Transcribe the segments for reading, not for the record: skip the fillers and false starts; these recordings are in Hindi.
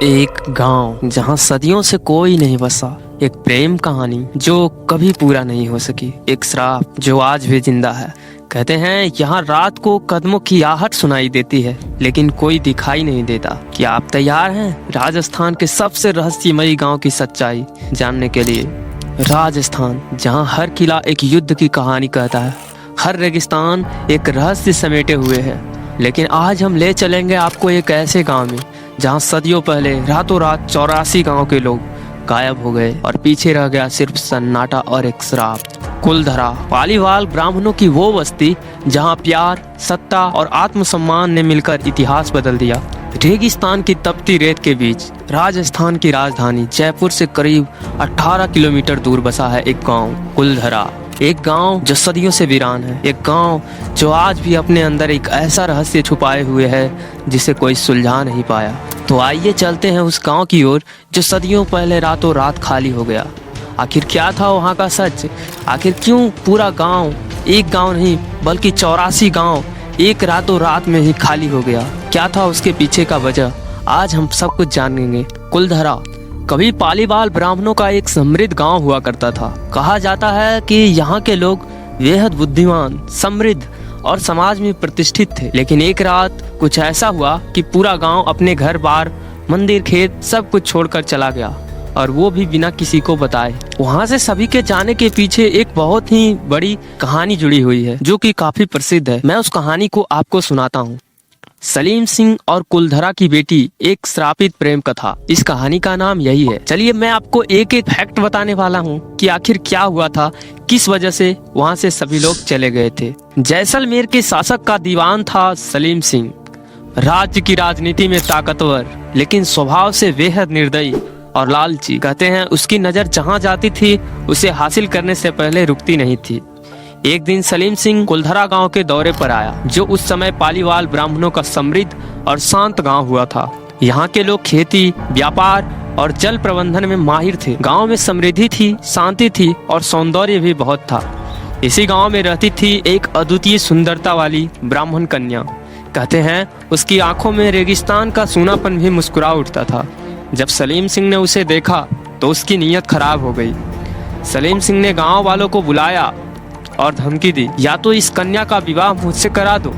एक गांव जहां सदियों से कोई नहीं बसा, एक प्रेम कहानी जो कभी पूरा नहीं हो सकी, एक श्राप जो आज भी जिंदा है। कहते हैं यहाँ रात को कदमों की आहट सुनाई देती है, लेकिन कोई दिखाई नहीं देता। क्या आप तैयार हैं राजस्थान के सबसे रहस्यमयी गांव की सच्चाई जानने के लिए? राजस्थान, जहां हर किला एक युद्ध की कहानी कहता है, हर रेगिस्तान एक रहस्य समेटे हुए है। लेकिन आज हम ले चलेंगे आपको एक ऐसे गांव में जहां सदियों पहले रातों रात 84 गांव के लोग गायब हो गए और पीछे रह गया सिर्फ सन्नाटा और एक श्राप। कुलधरा, पालीवाल ब्राह्मणों की वो बस्ती जहां प्यार, सत्ता और आत्मसम्मान ने मिलकर इतिहास बदल दिया। रेगिस्तान की तपती रेत के बीच राजस्थान की राजधानी जयपुर से करीब 18 किलोमीटर दूर बसा है एक गांव, कुलधरा। एक गांव जो सदियों से वीरान है, एक गांव जो आज भी अपने अंदर एक ऐसा रहस्य छुपाए हुए है जिसे कोई सुलझा नहीं पाया। तो आइए चलते हैं उस गांव की ओर जो सदियों पहले रातों रात खाली हो गया। आखिर क्या था वहां का सच? आखिर क्यों पूरा गांव, एक गांव नहीं बल्कि 84 गांव एक रातों रात में ही खाली हो गया? क्या था उसके पीछे का वजह? आज हम सब कुछ जानेंगे। कुलधरा कभी पालीवाल ब्राह्मणों का एक समृद्ध गांव हुआ करता था। कहा जाता है कि यहाँ के लोग बेहद बुद्धिमान, समृद्ध और समाज में प्रतिष्ठित थे। लेकिन एक रात कुछ ऐसा हुआ कि पूरा गांव अपने घर बार, मंदिर, खेत सब कुछ छोड़कर चला गया, और वो भी बिना किसी को बताए। वहाँ से सभी के जाने के पीछे एक बहुत ही बड़ी कहानी जुड़ी हुई है जो कि काफी प्रसिद्ध है। मैं उस कहानी को आपको सुनाता हूँ। सलीम सिंह और कुलधरा की बेटी, एक श्रापित प्रेम कथा। इस कहानी का नाम यही है। चलिए मैं आपको एक एक फैक्ट बताने वाला हूँ कि आखिर क्या हुआ था, किस वजह से वहाँ से सभी लोग चले गए थे। जैसलमेर के शासक का दीवान था सलीम सिंह। राज्य की राजनीति में ताकतवर, लेकिन स्वभाव से बेहद निर्दयी और लालची। कहते हैं उसकी नजर जहाँ जाती थी उसे हासिल करने से पहले रुकती नहीं थी। एक दिन सलीम सिंह कुलधरा गांव के दौरे पर आया, जो उस समय पालीवाल ब्राह्मणों का समृद्ध और शांत गांव हुआ था। यहाँ के लोग खेती, व्यापार और जल प्रबंधन में माहिर थे। गांव में समृद्धि थी, शांति थी और सौंदर्य भी बहुत था। इसी गांव में रहती थी एक अद्वितीय सुंदरता वाली ब्राह्मण कन्या। कहते हैं उसकी आंखों में रेगिस्तान का सूनापन भी मुस्कुरा उठता था। जब सलीम सिंह ने उसे देखा तो उसकी नीयत खराब हो गई। सलीम सिंह ने गांव वालों को बुलाया और धमकी दी, या तो इस कन्या का विवाह मुझसे करा दो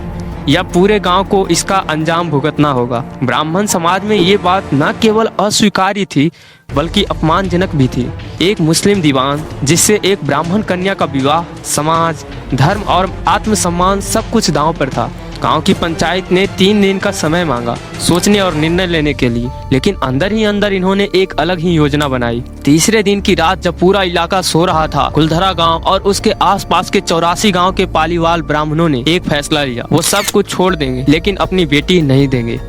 या पूरे गांव को इसका अंजाम भुगतना होगा। ब्राह्मण समाज में ये बात न केवल अस्वीकार्य थी बल्कि अपमानजनक भी थी। एक मुस्लिम दीवान जिससे एक ब्राह्मण कन्या का विवाह, समाज, धर्म और आत्मसम्मान सब कुछ दांव पर था। गांव की पंचायत ने 3 दिन का समय मांगा सोचने और निर्णय लेने के लिए, लेकिन अंदर ही अंदर इन्होंने एक अलग ही योजना बनाई। तीसरे दिन की रात जब पूरा इलाका सो रहा था, कुलधरा गांव और उसके आसपास के 84 गांव के पालीवाल ब्राह्मणों ने एक फैसला लिया। वो सब कुछ छोड़ देंगे लेकिन अपनी बेटी नहीं देंगे।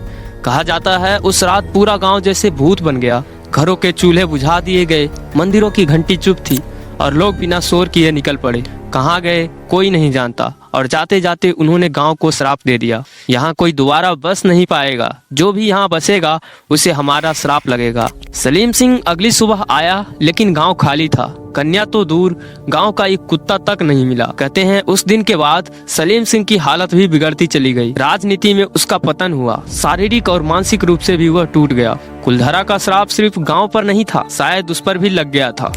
कहा जाता है उस रात पूरा गाँव जैसे भूत बन गया। घरों के चूल्हे बुझा दिए गए, मंदिरों की घंटी चुप थी और लोग बिना शोर किए निकल पड़े। कहाँ गए कोई नहीं जानता, और जाते जाते उन्होंने गांव को श्राप दे दिया, यहाँ कोई दोबारा बस नहीं पाएगा, जो भी यहाँ बसेगा उसे हमारा श्राप लगेगा। सलीम सिंह अगली सुबह आया, लेकिन गांव खाली था। कन्या तो दूर, गांव का एक कुत्ता तक नहीं मिला। कहते हैं उस दिन के बाद सलीम सिंह की हालत भी बिगड़ती चली गई। राजनीति में उसका पतन हुआ, शारीरिक और मानसिक रूप से भी वह टूट गया। कुलधरा का श्राप सिर्फ गाँव पर नहीं था, शायद उस पर भी लग गया था।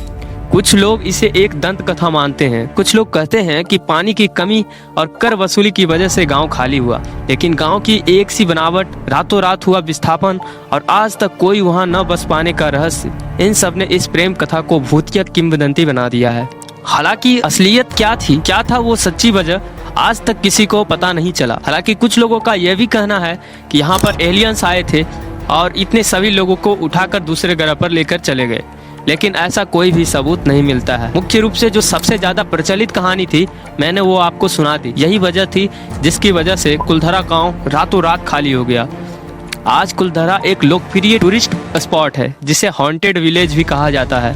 कुछ लोग इसे एक दंत कथा मानते हैं। कुछ लोग कहते हैं कि पानी की कमी और कर वसूली की वजह से गांव खाली हुआ, लेकिन गांव की एक सी बनावट, रातों रात हुआ विस्थापन और आज तक कोई वहां न बस पाने का रहस्य, इन सब ने इस प्रेम कथा को भूतिया किंवदंती बना दिया है। हालांकि असलियत क्या था वो सच्ची वजह आज तक किसी को पता नहीं चला। हालांकि कुछ लोगों का यह भी कहना है कि यहाँ पर एलियंस आए थे और इतने सभी लोगों को उठाकर दूसरे ग्रह पर लेकर चले गए, लेकिन ऐसा कोई भी सबूत नहीं मिलता है। मुख्य रूप से जो सबसे ज्यादा प्रचलित कहानी थी, मैंने वो आपको सुना दी। यही वजह थी जिसकी वजह से कुलधरा गांव रातों रात खाली हो गया। आज कुलधरा एक लोकप्रिय टूरिस्ट स्पॉट है जिसे हॉन्टेड विलेज भी कहा जाता है।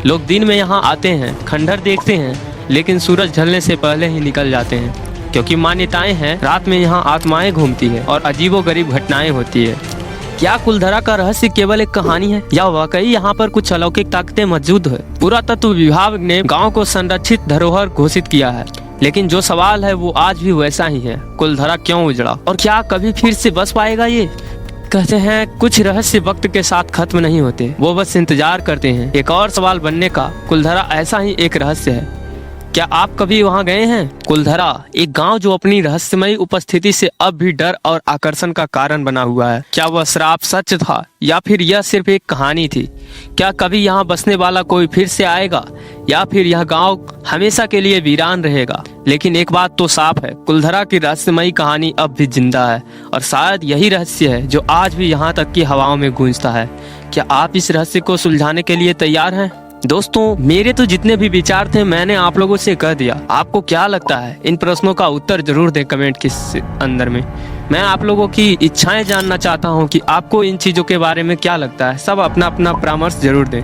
लोग दिन में यहाँ आते हैं, खंडहर देखते हैं, लेकिन सूरज ढलने से पहले ही निकल जाते हैं, क्योंकि मान्यताएं हैं रात में यहाँ आत्माएं घूमती है और अजीबोगरीब घटनाएं होती है। क्या कुलधरा का रहस्य केवल एक कहानी है या वाकई यहाँ पर कुछ अलौकिक ताकतें मौजूद है? पुरातत्व विभाग ने गांव को संरक्षित धरोहर घोषित किया है, लेकिन जो सवाल है वो आज भी वैसा ही है। कुलधरा क्यों उजड़ा और क्या कभी फिर से बस पाएगा ये? कहते हैं कुछ रहस्य वक्त के साथ खत्म नहीं होते, वो बस इंतजार करते हैं एक और सवाल बनने का। कुलधरा ऐसा ही एक रहस्य है। क्या आप कभी वहां गए हैं? कुलधरा एक गांव जो अपनी रहस्यमयी उपस्थिति से अब भी डर और आकर्षण का कारण बना हुआ है। क्या वह श्राप सच था या फिर यह सिर्फ एक कहानी थी? क्या कभी यहाँ बसने वाला कोई फिर से आएगा या फिर यह गांव हमेशा के लिए वीरान रहेगा? लेकिन एक बात तो साफ है, कुलधरा की रहस्यमयी कहानी अब भी जिंदा है और शायद यही रहस्य है जो आज भी यहाँ तक की हवाओं में गूंजता है। क्या आप इस रहस्य को सुलझाने के लिए तैयार हैं? दोस्तों, मेरे तो जितने भी विचार थे मैंने आप लोगों से कह दिया। आपको क्या लगता है? इन प्रश्नों का उत्तर जरूर दें कमेंट के अंदर में। मैं आप लोगों की इच्छाएं जानना चाहता हूं कि आपको इन चीजों के बारे में क्या लगता है। सब अपना अपना परामर्श जरूर दें।